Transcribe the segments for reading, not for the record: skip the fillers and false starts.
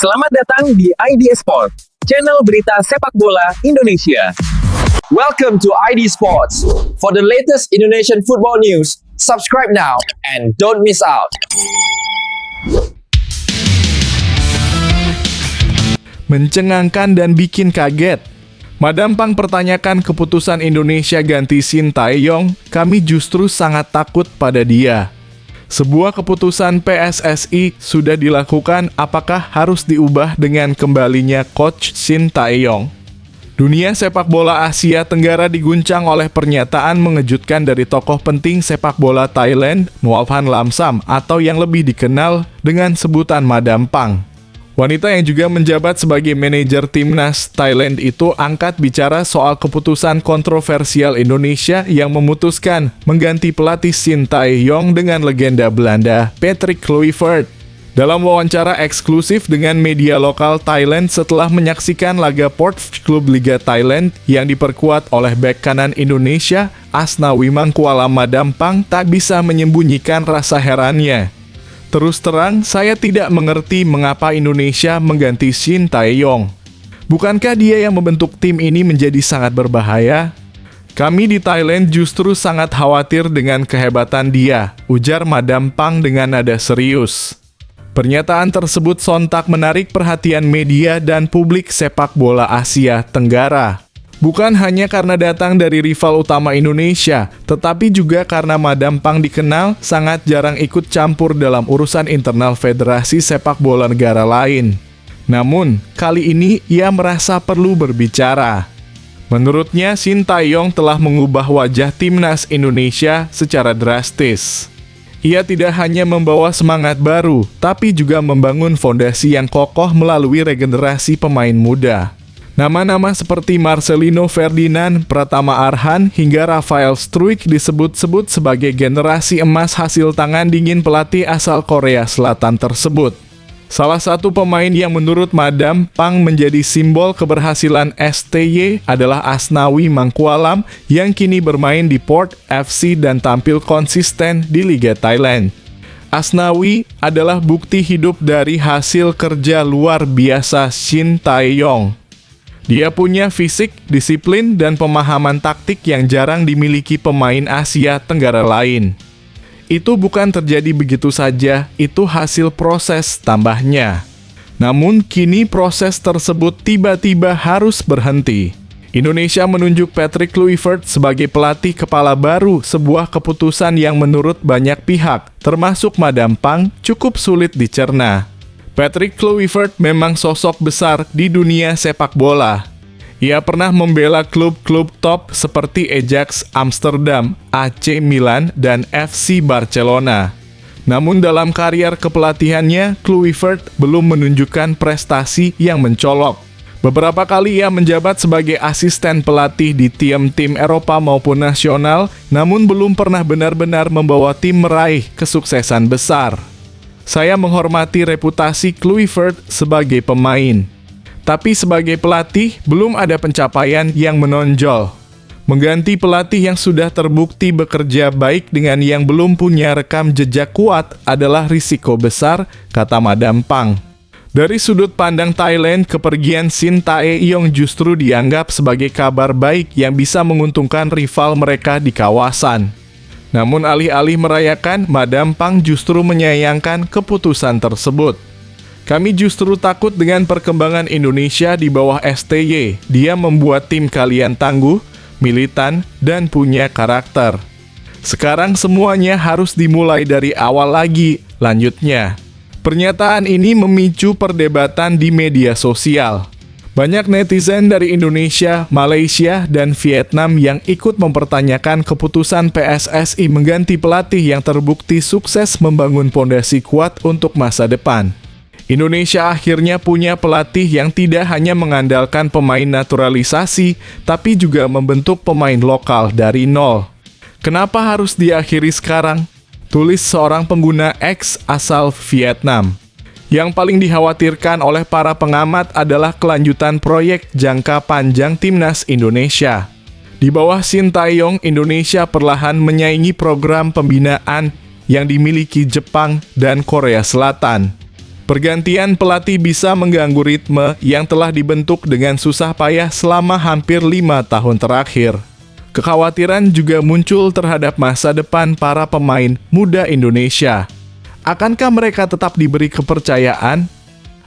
Selamat datang di ID Sport, channel berita sepak bola Indonesia. Welcome to ID Sports. For the latest Indonesian football news, subscribe now and don't miss out. Mencengangkan dan bikin kaget. Madam Pang pertanyakan keputusan Indonesia ganti Shin Tae-yong, kami justru sangat takut pada dia. Sebuah keputusan PSSI sudah dilakukan, apakah harus diubah dengan kembalinya Coach Shin Tae-yong? Dunia sepak bola Asia Tenggara diguncang oleh pernyataan mengejutkan dari tokoh penting sepak bola Thailand, Nuaphan Lamsam, atau yang lebih dikenal dengan sebutan Madam Pang. Wanita yang juga menjabat sebagai manajer timnas Thailand itu angkat bicara soal keputusan kontroversial Indonesia yang memutuskan mengganti pelatih Shin Tae-yong dengan legenda Belanda Patrick Kluivert. Dalam wawancara eksklusif dengan media lokal Thailand setelah menyaksikan laga Port Klub Liga Thailand yang diperkuat oleh bek kanan Indonesia, Asnawi Mangkualam, Madam Pang tak bisa menyembunyikan rasa herannya. Terus terang, saya tidak mengerti mengapa Indonesia mengganti Shin Tae-yong. Bukankah dia yang membentuk tim ini menjadi sangat berbahaya? Kami di Thailand justru sangat khawatir dengan kehebatan dia, ujar Madam Pang dengan nada serius. Pernyataan tersebut sontak menarik perhatian media dan publik sepak bola Asia Tenggara. Bukan hanya karena datang dari rival utama Indonesia, tetapi juga karena Madam Pang dikenal sangat jarang ikut campur dalam urusan internal federasi sepak bola negara lain. Namun, kali ini ia merasa perlu berbicara. Menurutnya, Shin Tae-yong telah mengubah wajah timnas Indonesia secara drastis. Ia tidak hanya membawa semangat baru, tapi juga membangun fondasi yang kokoh melalui regenerasi pemain muda. Nama-nama seperti Marcelino Ferdinand, Pratama Arhan, hingga Rafael Struijk disebut-sebut sebagai generasi emas hasil tangan dingin pelatih asal Korea Selatan tersebut. Salah satu pemain yang menurut Madam Pang menjadi simbol keberhasilan STY adalah Asnawi Mangkualam yang kini bermain di Port FC dan tampil konsisten di Liga Thailand. Asnawi adalah bukti hidup dari hasil kerja luar biasa Shin Tae-yong. Dia punya fisik, disiplin, dan pemahaman taktik yang jarang dimiliki pemain Asia Tenggara lain. Itu bukan terjadi begitu saja, itu hasil proses tambahnya. Namun kini proses tersebut tiba-tiba harus berhenti. Indonesia menunjuk Patrick Kluivert sebagai pelatih kepala baru, sebuah keputusan yang menurut banyak pihak, termasuk Madam Pang, cukup sulit dicerna. Patrick Kluivert memang sosok besar di dunia sepak bola. Ia pernah membela klub-klub top seperti Ajax Amsterdam, AC Milan, dan FC Barcelona. Namun dalam karier kepelatihannya, Kluivert belum menunjukkan prestasi yang mencolok. Beberapa kali ia menjabat sebagai asisten pelatih di tim-tim Eropa maupun nasional, namun belum pernah benar-benar membawa tim meraih kesuksesan besar. Saya menghormati reputasi Kluivert sebagai pemain. Tapi sebagai pelatih, belum ada pencapaian yang menonjol. Mengganti pelatih yang sudah terbukti bekerja baik dengan yang belum punya rekam jejak kuat adalah risiko besar, kata Madam Pang. Dari sudut pandang Thailand, kepergian Shin Tae-yong justru dianggap sebagai kabar baik yang bisa menguntungkan rival mereka di kawasan. Namun alih-alih merayakan, Madam Pang justru menyayangkan keputusan tersebut. Kami justru takut dengan perkembangan Indonesia di bawah STY. Dia membuat tim kalian tangguh, militan, dan punya karakter. Sekarang semuanya harus dimulai dari awal lagi, lanjutnya. Pernyataan ini memicu perdebatan di media sosial. Banyak netizen dari Indonesia, Malaysia, dan Vietnam yang ikut mempertanyakan keputusan PSSI mengganti pelatih yang terbukti sukses membangun pondasi kuat untuk masa depan. Indonesia akhirnya punya pelatih yang tidak hanya mengandalkan pemain naturalisasi, tapi juga membentuk pemain lokal dari nol. Kenapa harus diakhiri sekarang? Tulis seorang pengguna X asal Vietnam. Yang paling dikhawatirkan oleh para pengamat adalah kelanjutan proyek jangka panjang timnas Indonesia. Di bawah Shin Tae-yong, Indonesia perlahan menyaingi program pembinaan yang dimiliki Jepang dan Korea Selatan. Pergantian pelatih bisa mengganggu ritme yang telah dibentuk dengan susah payah selama hampir 5 tahun terakhir. Kekhawatiran juga muncul terhadap masa depan para pemain muda Indonesia. Akankah mereka tetap diberi kepercayaan?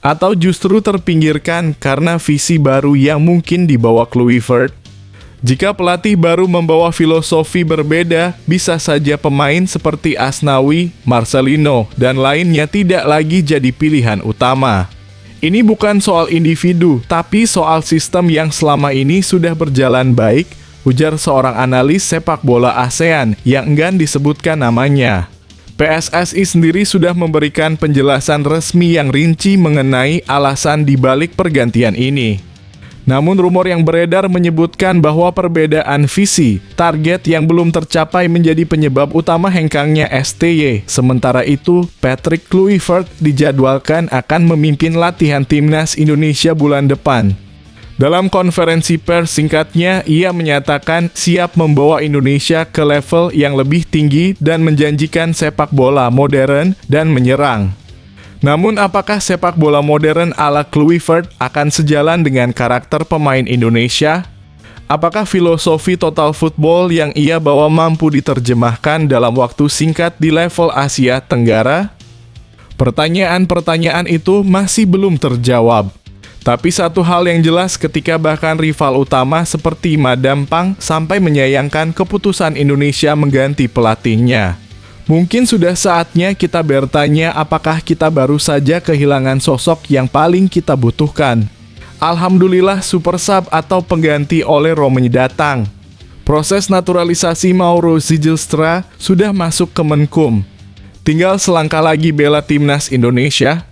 Atau justru terpinggirkan karena visi baru yang mungkin dibawa Kluivert? Jika pelatih baru membawa filosofi berbeda, bisa saja pemain seperti Asnawi, Marcelino, dan lainnya tidak lagi jadi pilihan utama. Ini bukan soal individu, tapi soal sistem yang selama ini sudah berjalan baik, ujar seorang analis sepak bola ASEAN yang enggan disebutkan namanya. PSSI sendiri sudah memberikan penjelasan resmi yang rinci mengenai alasan dibalik pergantian ini. Namun rumor yang beredar menyebutkan bahwa perbedaan visi, target yang belum tercapai menjadi penyebab utama hengkangnya STY. Sementara itu, Patrick Kluivert dijadwalkan akan memimpin latihan timnas Indonesia bulan depan. Dalam konferensi pers singkatnya, ia menyatakan siap membawa Indonesia ke level yang lebih tinggi dan menjanjikan sepak bola modern dan menyerang. Namun apakah sepak bola modern ala Kluivert akan sejalan dengan karakter pemain Indonesia? Apakah filosofi total football yang ia bawa mampu diterjemahkan dalam waktu singkat di level Asia Tenggara? Pertanyaan-pertanyaan itu masih belum terjawab. Tapi satu hal yang jelas ketika bahkan rival utama seperti Madam Pang sampai menyayangkan keputusan Indonesia mengganti pelatihnya. Mungkin sudah saatnya kita bertanya apakah kita baru saja kehilangan sosok yang paling kita butuhkan. Alhamdulillah super sub atau pengganti oleh Romani datang. Proses naturalisasi Mauro Zilstra sudah masuk ke Menkum. Tinggal selangkah lagi bela timnas Indonesia.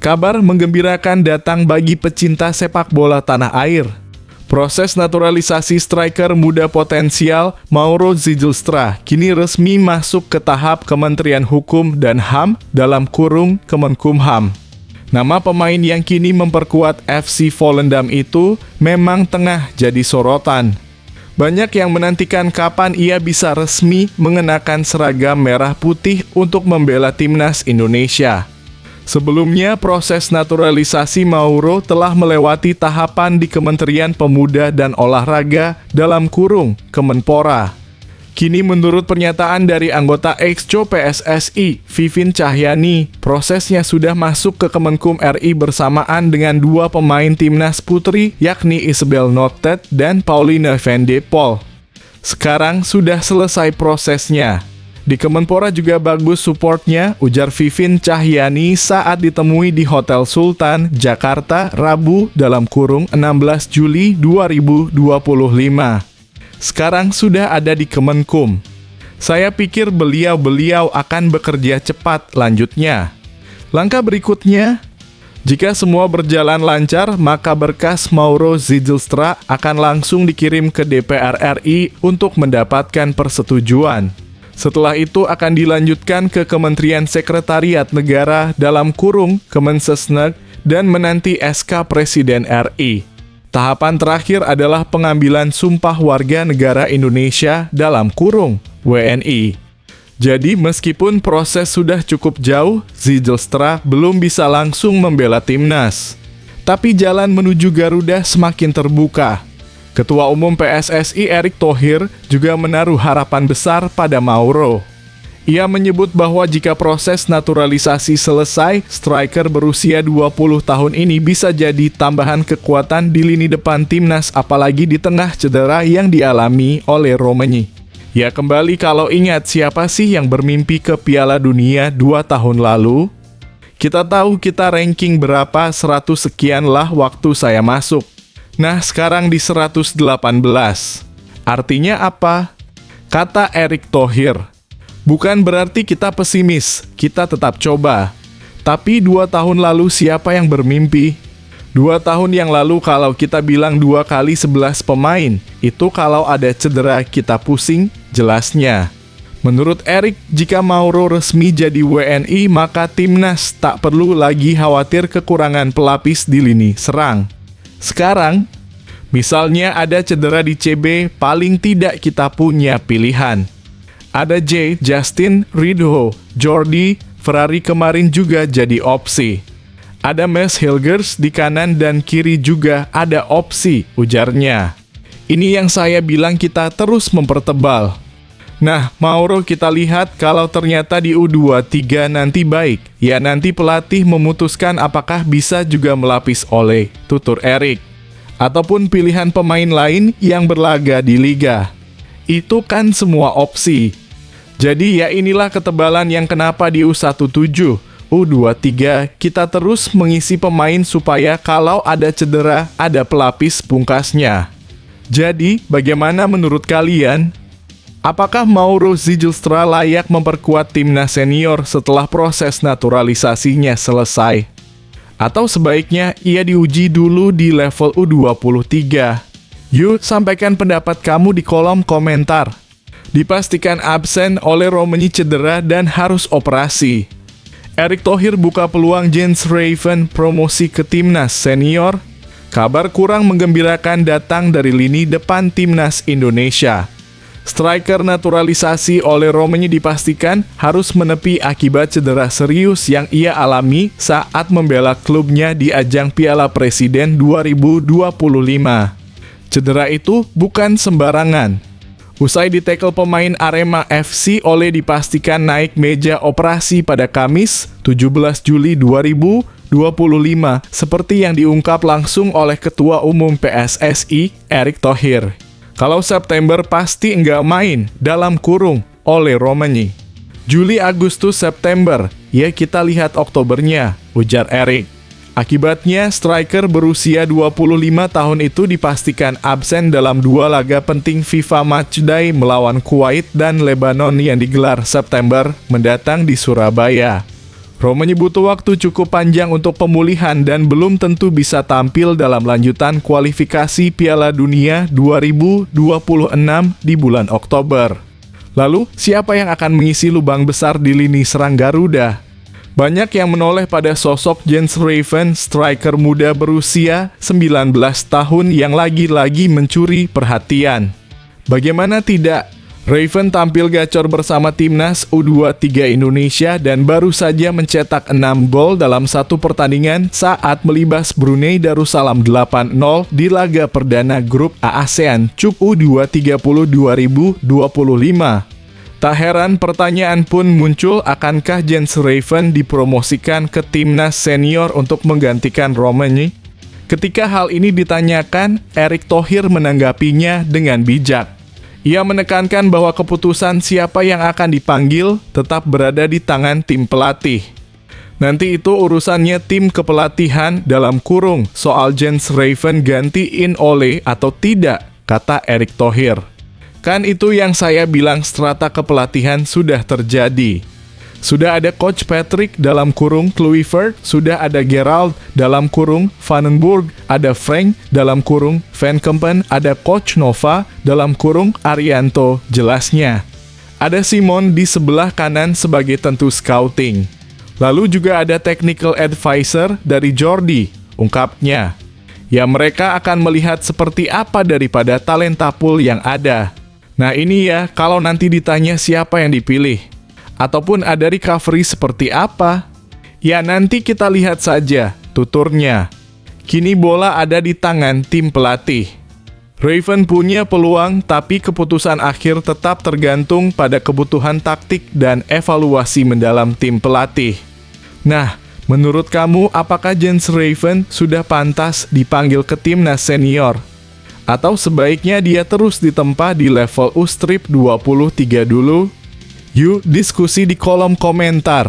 Kabar menggembirakan datang bagi pecinta sepak bola tanah air. Proses naturalisasi striker muda potensial Mauro Zilstra kini resmi masuk ke tahap Kementerian Hukum dan HAM dalam kurung Kemenkumham. Nama pemain yang kini memperkuat FC Volendam itu memang tengah jadi sorotan. Banyak yang menantikan kapan ia bisa resmi mengenakan seragam merah putih untuk membela timnas Indonesia. Sebelumnya, proses naturalisasi Mauro telah melewati tahapan di Kementerian Pemuda dan Olahraga dalam kurung Kemenpora. Kini menurut pernyataan dari anggota Exco PSSI, Vivin Cahyani, prosesnya sudah masuk ke Kemenkum RI bersamaan dengan dua pemain timnas putri yakni Isabel Notet dan Paulina Van de Pol. Sekarang sudah selesai prosesnya. Di Kemenpora juga bagus supportnya, ujar Vivin Cahyani saat ditemui di Hotel Sultan, Jakarta, Rabu dalam kurung 16 Juli 2025. Sekarang sudah ada di Kemenkum. Saya pikir beliau akan bekerja cepat, lanjutnya. Langkah berikutnya, jika semua berjalan lancar, maka berkas Mauro Zilstra akan langsung dikirim ke DPR RI untuk mendapatkan persetujuan. Setelah itu akan dilanjutkan ke Kementerian Sekretariat Negara dalam kurung Kemensesnek dan menanti SK Presiden RI. Tahapan terakhir adalah pengambilan sumpah warga negara Indonesia dalam kurung WNI. Jadi meskipun proses sudah cukup jauh, Zilstra belum bisa langsung membela timnas. Tapi jalan menuju Garuda semakin terbuka. Ketua Umum PSSI Erick Thohir juga menaruh harapan besar pada Mauro. Ia menyebut bahwa jika proses naturalisasi selesai, striker berusia 20 tahun ini bisa jadi tambahan kekuatan di lini depan timnas apalagi di tengah cedera yang dialami oleh Romani. Ya kembali kalau ingat siapa sih yang bermimpi ke Piala Dunia 2 tahun lalu? Kita tahu kita ranking berapa 100 sekian lah waktu saya masuk. Nah, sekarang di 118. Artinya apa? Kata Erick Thohir. Bukan berarti kita pesimis, kita tetap coba. Tapi 2 tahun lalu siapa yang bermimpi? 2 tahun yang lalu kalau kita bilang 2 kali 11 pemain, itu kalau ada cedera kita pusing, jelasnya. Menurut Erick, jika Mauro resmi jadi WNI, maka timnas tak perlu lagi khawatir kekurangan pelapis di lini serang. Sekarang, misalnya ada cedera di CB, paling tidak kita punya pilihan. Ada Justin, Ridho, Jordi, Ferrari kemarin juga jadi opsi. Ada Mes Hilgers di kanan dan kiri juga ada opsi, ujarnya. Ini yang saya bilang kita terus mempertebal. Nah, Mauro, kita lihat kalau ternyata di U23 nanti baik. Ya nanti pelatih memutuskan apakah bisa juga melapis Ole, tutur Erik. Ataupun pilihan pemain lain yang berlaga di Liga. Itu kan semua opsi. Jadi ya inilah ketebalan yang kenapa di U17, U23 kita terus mengisi pemain supaya kalau ada cedera, ada pelapis pungkasnya. Jadi, bagaimana menurut kalian? Apakah Mauro Zijlstra layak memperkuat timnas senior setelah proses naturalisasinya selesai? Atau sebaiknya ia diuji dulu di level U23? Yuk, sampaikan pendapat kamu di kolom komentar. Dipastikan absen oleh Romani cedera dan harus operasi. Erick Thohir buka peluang Jens Raven promosi ke timnas senior. Kabar kurang menggembirakan datang dari lini depan timnas Indonesia. Striker naturalisasi oleh Romani dipastikan harus menepi akibat cedera serius yang ia alami saat membela klubnya di ajang Piala Presiden 2025. Cedera itu bukan sembarangan. Usai ditekel pemain Arema FC, Ole dipastikan naik meja operasi pada Kamis 17 Juli 2025 seperti yang diungkap langsung oleh Ketua Umum PSSI, Erick Thohir. Kalau September pasti enggak main, dalam kurung, oleh Romani. Juli, Agustus, September, ya kita lihat Oktobernya, ujar Erick. Akibatnya, striker berusia 25 tahun itu dipastikan absen dalam 2 laga penting FIFA Matchday melawan Kuwait dan Lebanon yang digelar September mendatang di Surabaya. Romani butuh waktu cukup panjang untuk pemulihan dan belum tentu bisa tampil dalam lanjutan kualifikasi Piala Dunia 2026 di bulan Oktober. Lalu, siapa yang akan mengisi lubang besar di lini serang Garuda? Banyak yang menoleh pada sosok Jens Raven, striker muda berusia 19 tahun yang lagi-lagi mencuri perhatian. Bagaimana tidak? Raven tampil gacor bersama timnas U23 Indonesia dan baru saja mencetak 6 gol dalam satu pertandingan saat melibas Brunei Darussalam 8-0 di laga perdana grup A ASEAN Cup U230 2025. Tak heran pertanyaan pun muncul, akankah Jens Raven dipromosikan ke timnas senior untuk menggantikan Romani? Ketika hal ini ditanyakan, Erick Thohir menanggapinya dengan bijak. Ia menekankan bahwa keputusan siapa yang akan dipanggil tetap berada di tangan tim pelatih. Nanti itu urusannya tim kepelatihan dalam kurung soal Jens Raven gantiin Ole atau tidak, kata Erick Thohir. Kan itu yang saya bilang, strata kepelatihan sudah terjadi. Sudah ada Coach Patrick dalam kurung Kluivert, sudah ada Gerald dalam kurung Vandenburg, ada Frank dalam kurung Van Kempen, ada Coach Nova dalam kurung Arianto, jelasnya. Ada Simon di sebelah kanan sebagai tentu scouting. Lalu juga ada technical advisor dari Jordi, ungkapnya. Ya mereka akan melihat seperti apa daripada talenta pool yang ada. Nah ini ya, kalau nanti ditanya siapa yang dipilih, ataupun ada recovery seperti apa, ya nanti kita lihat saja, tuturnya. Kini bola ada di tangan tim pelatih. Raven punya peluang, tapi keputusan akhir tetap tergantung pada kebutuhan taktik dan evaluasi mendalam tim pelatih. Nah, menurut kamu apakah Jens Raven sudah pantas dipanggil ke timnas senior? Atau sebaiknya dia terus ditempa di level U-23 dulu? Yuk diskusi di kolom komentar.